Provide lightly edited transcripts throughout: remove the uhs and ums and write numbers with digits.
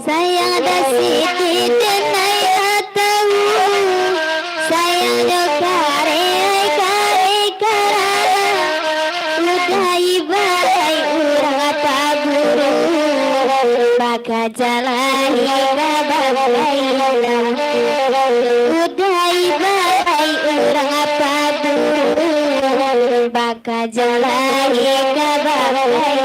sayang dah sikit denai atau sayang kare kare kara udah ibarai urang taburu baka jalani kabarai udah ibarai urang taburu baka jalani kabarai.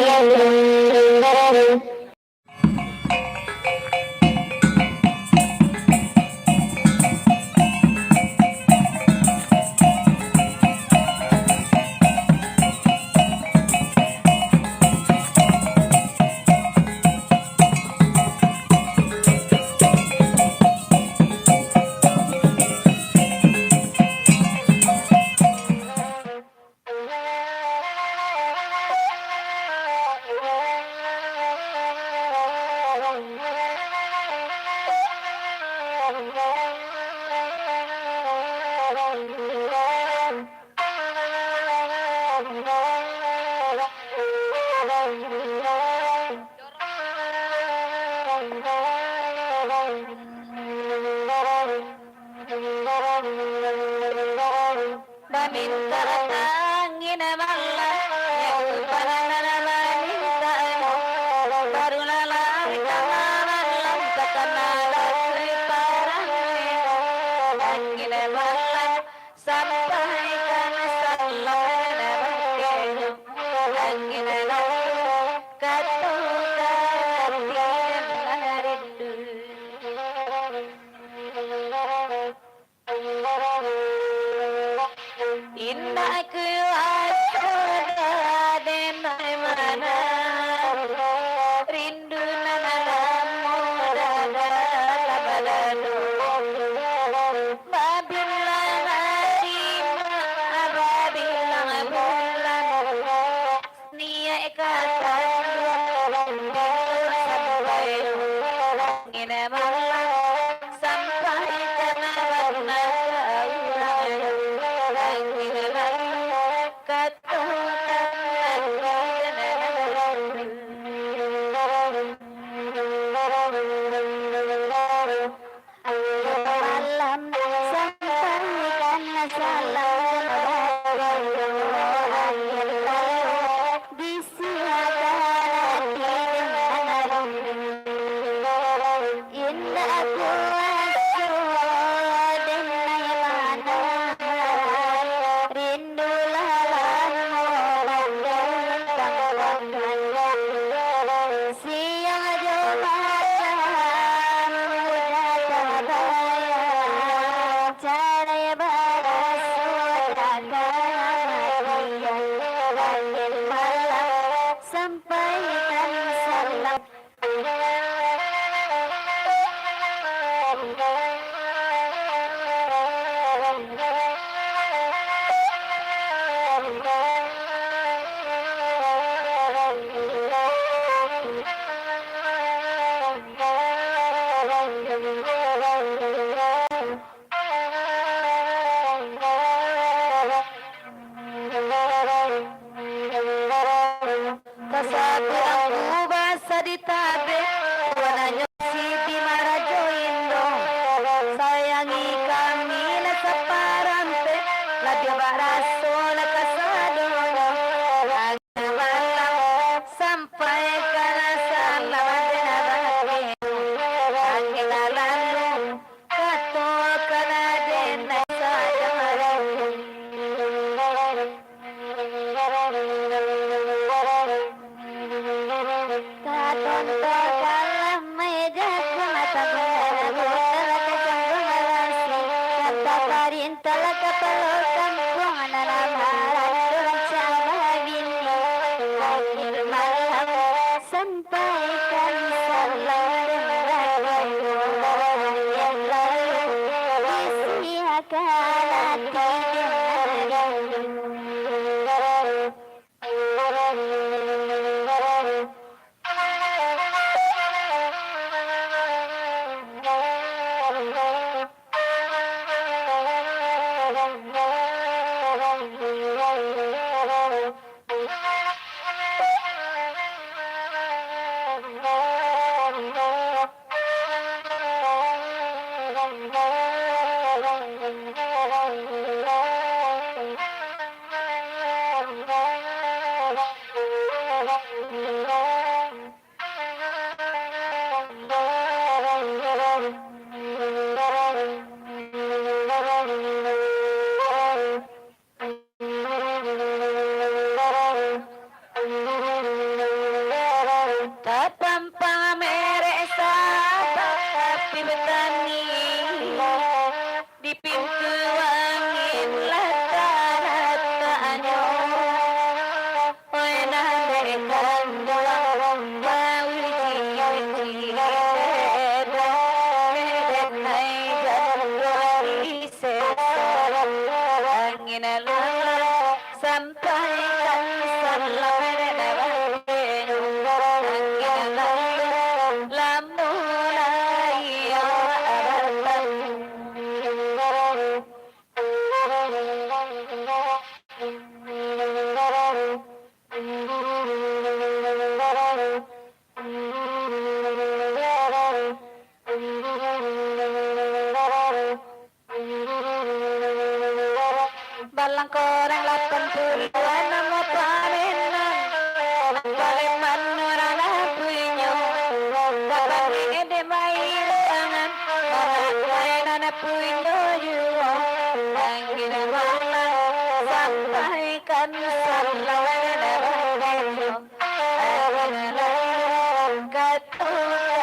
Tapampang meresa tapi betani di pintu angin lata-latanya oi nandekan doang mawiji angin sampai kan balang korang 80-an nama pamenan Baleman orang punya Bapak ini main tangan Main anak punya juga Angin malam sampaikan salam Katuan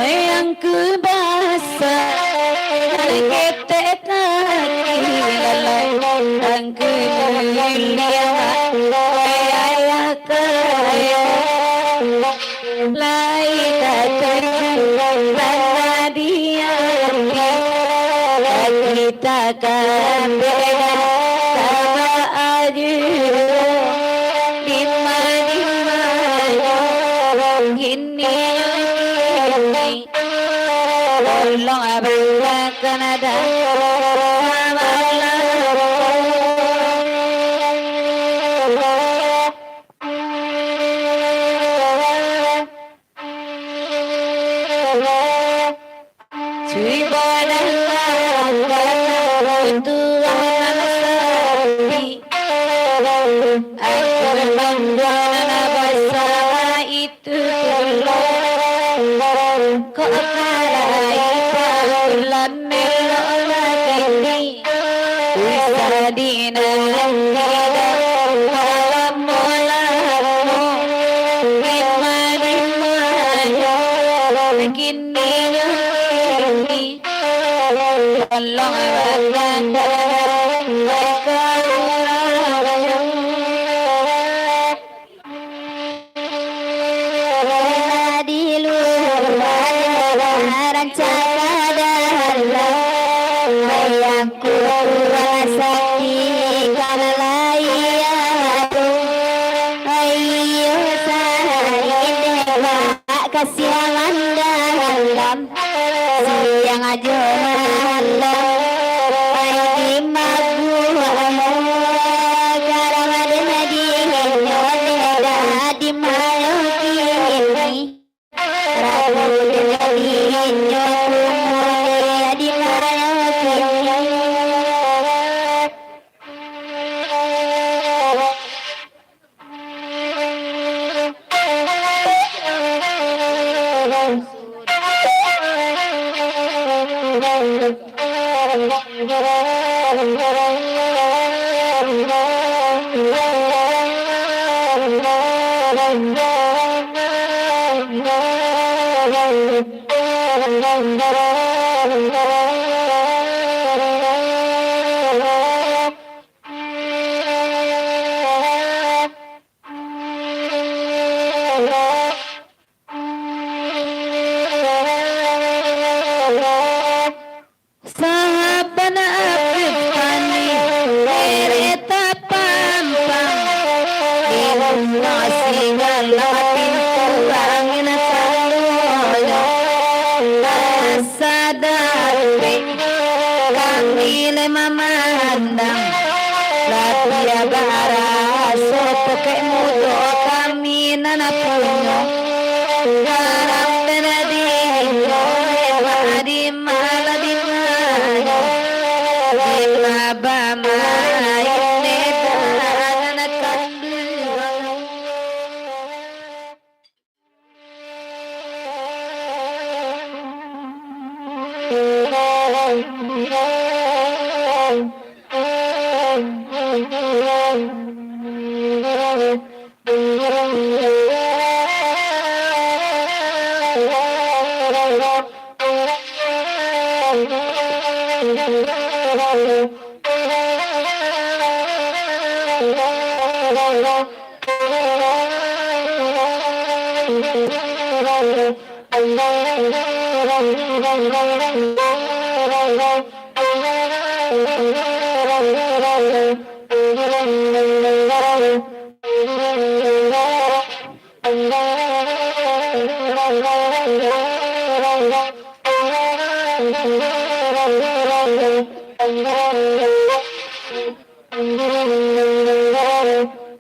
yang kebasa ketek kaki lalai yang kemulia ayah kaya lai kata dia kita kan beda sama aja di mana gini tolong abaikan ada kasihan dalam siang aja malam di magu karang ada di di malam ini ragu di di malam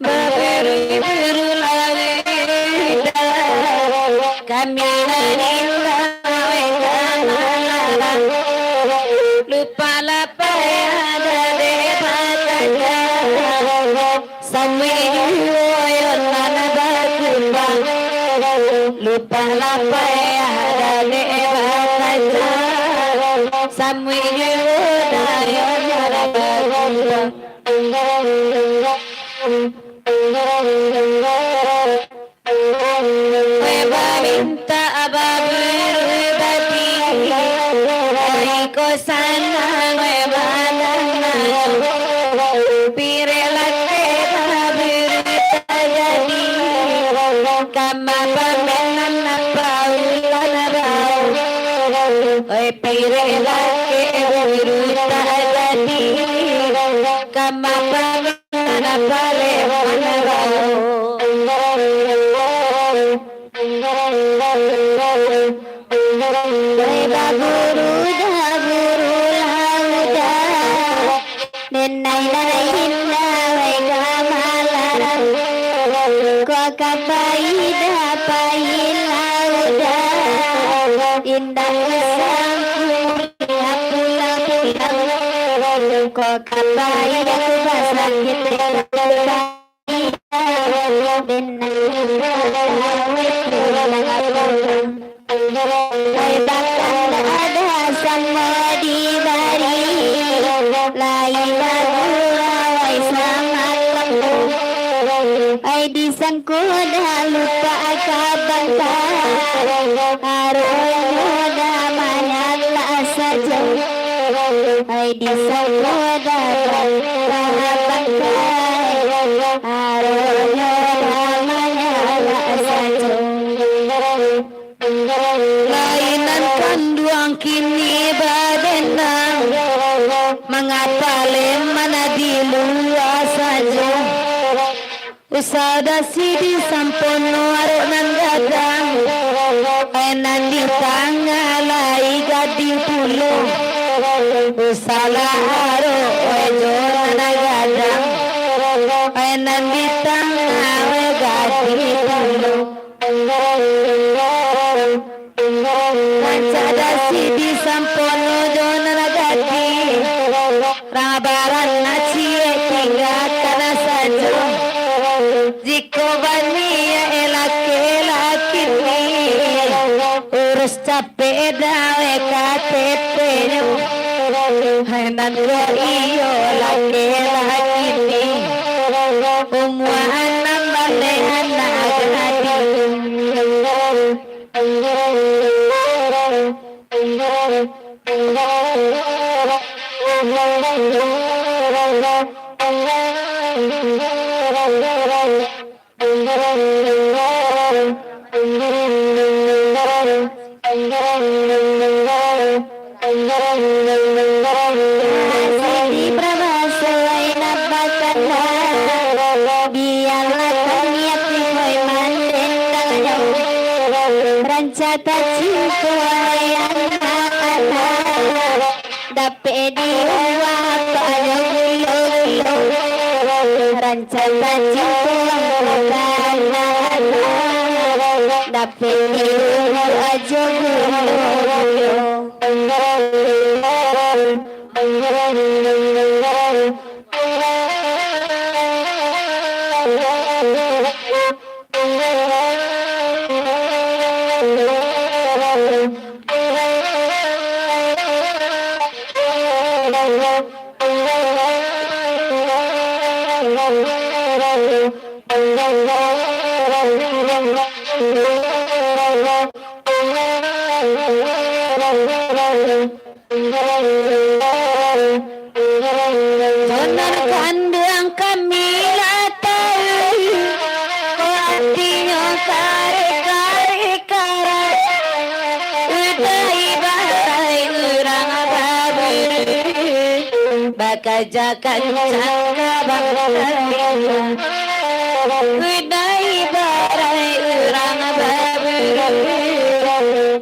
Baberu payada de pataka samiyo nana bakumba lupa la payada de pataka samiyo nana bakumba minta ababir bati ko sana ngebana pirelake babir tajadi kama pamenan paulan rau oi pirelake babir tajadi kama pamenan paulan rau Reba guru lauda Nenai nai hinda wai kamalara Ko kapaida pahin lauda Indah sangku pula pulang Ko kapaida kubasakit Sangkoda lupa kabangka haroda manyala saja hai di sangkoda kabangka haroda manyala saja lainan kanduang kini badenang mengapa lemana di luar saja Usada sidi sampono arok nan gadang enan di tangalai gading pulo Usala arok ejoran gadang enan di tangalai gading pulo Kancada sidi sampono jonan gading Rabaran nacie tinggal kana saja Jiko bania elak-elakini urus capek dawe KTP Hanan ko iyo laki-lakini umuan ng balehan na Rancata cinta yang dapat diwakil Rancata cinta dapat Jonar kandang kami latau Artinya kare-kare Udai barai urang babir Bakajakan cangka bangkai Udai barai urang babir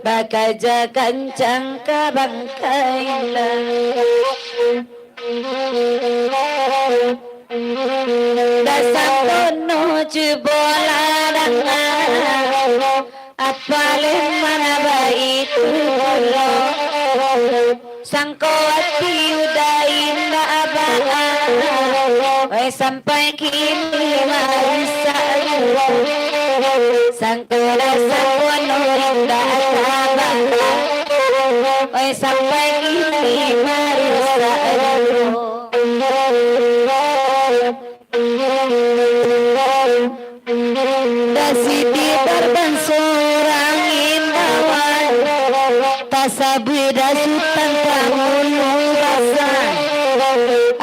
Bakajakan cangka bangkai Dasar tono bola dangan apalih mana baik lo Sangkowati udah indah abah, sampai kini marisa sangkola sapono indah abah, sampai kini marisa Dasidi barban seorang indawan tasabida sultan pamulu rasa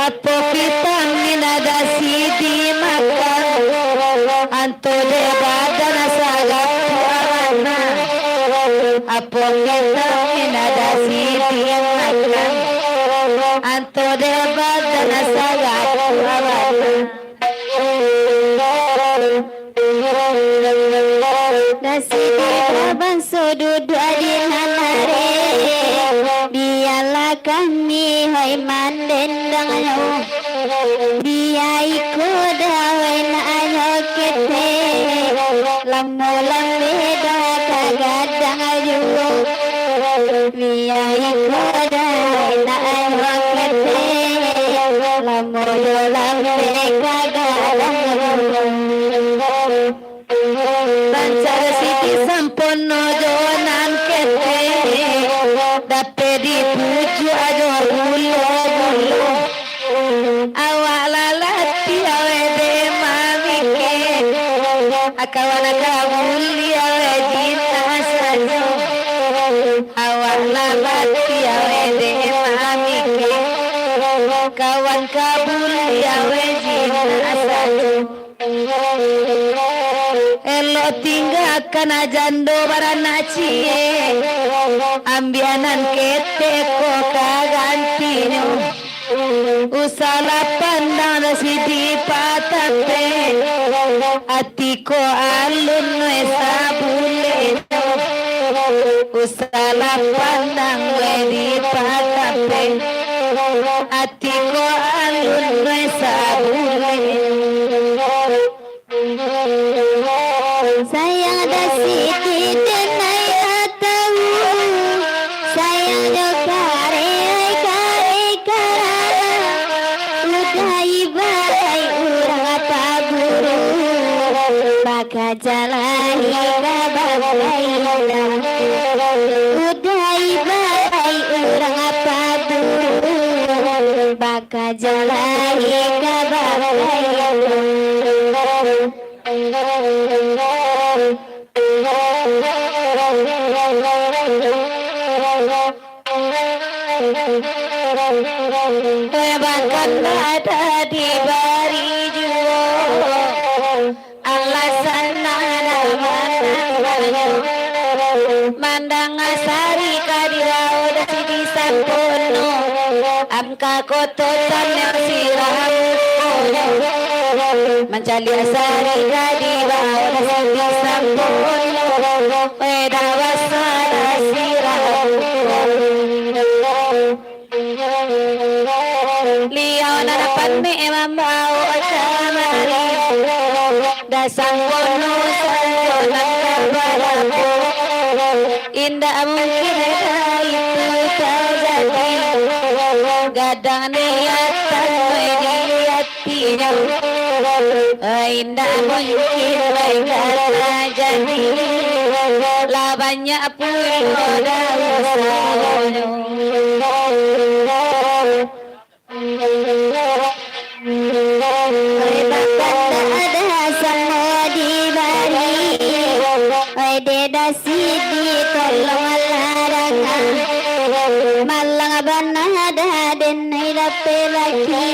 apo kita minada sidi makan anto debada sagat puarana apo kita minada sidi makan anto debada sagat puarana Dasidi babang sudut adinanare biarlah kami hai mandendang yo dia ikut dawai na ayo kete lamulang beda kagadang ayo dia ikut dawai na ayo kete lamulang beda kagadang ayo Bancar siti sampono jonan kete dape dipuju ajo bulo awalati awede mamike akawana kabuli awedi tasajo awalati awede mamike kawan kabuli awedi tasajo Elo tinggal kana jando barana cie ambianan kete ko kagantinyo usala pandang sidi patape atiko alun esa bule usala pandang wedi patape atiko alun esa bule sayang dasidi denai tahu sayang jo kare kara udah ibarai urang taburu baka jalani kabagai udah ibarai urang taburu baka jalani kabagai Bahkan ada di bari juo alasan nana mandang asari kadirau dasi di sampono amka kototan yang siram mencari asari kadirau dasi di sampono weda wasada siram liau narapan me mambau akamari dasang wono sanjonan kabalaku indah mungkin itu terjadi gadang niatan mediatinya indah mungkin baik jadi lah banyak pun dalam Sidi tolong larangkan malang banada den hidape lagi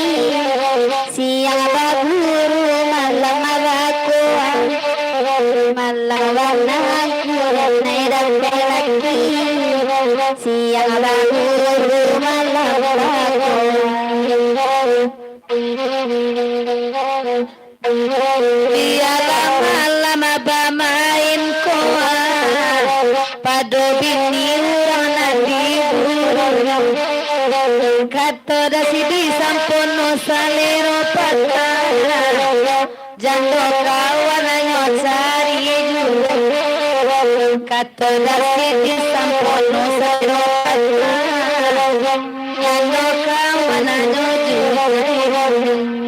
siang baburu malang abaku malang banaku den hidape lagi siang baburu malang abaku biarlah malam bamain koa pado bini urang nadi burung kato dasi di sampono salero patah jando kawan nyocari jurung kato dasi di sampono salero patah na joju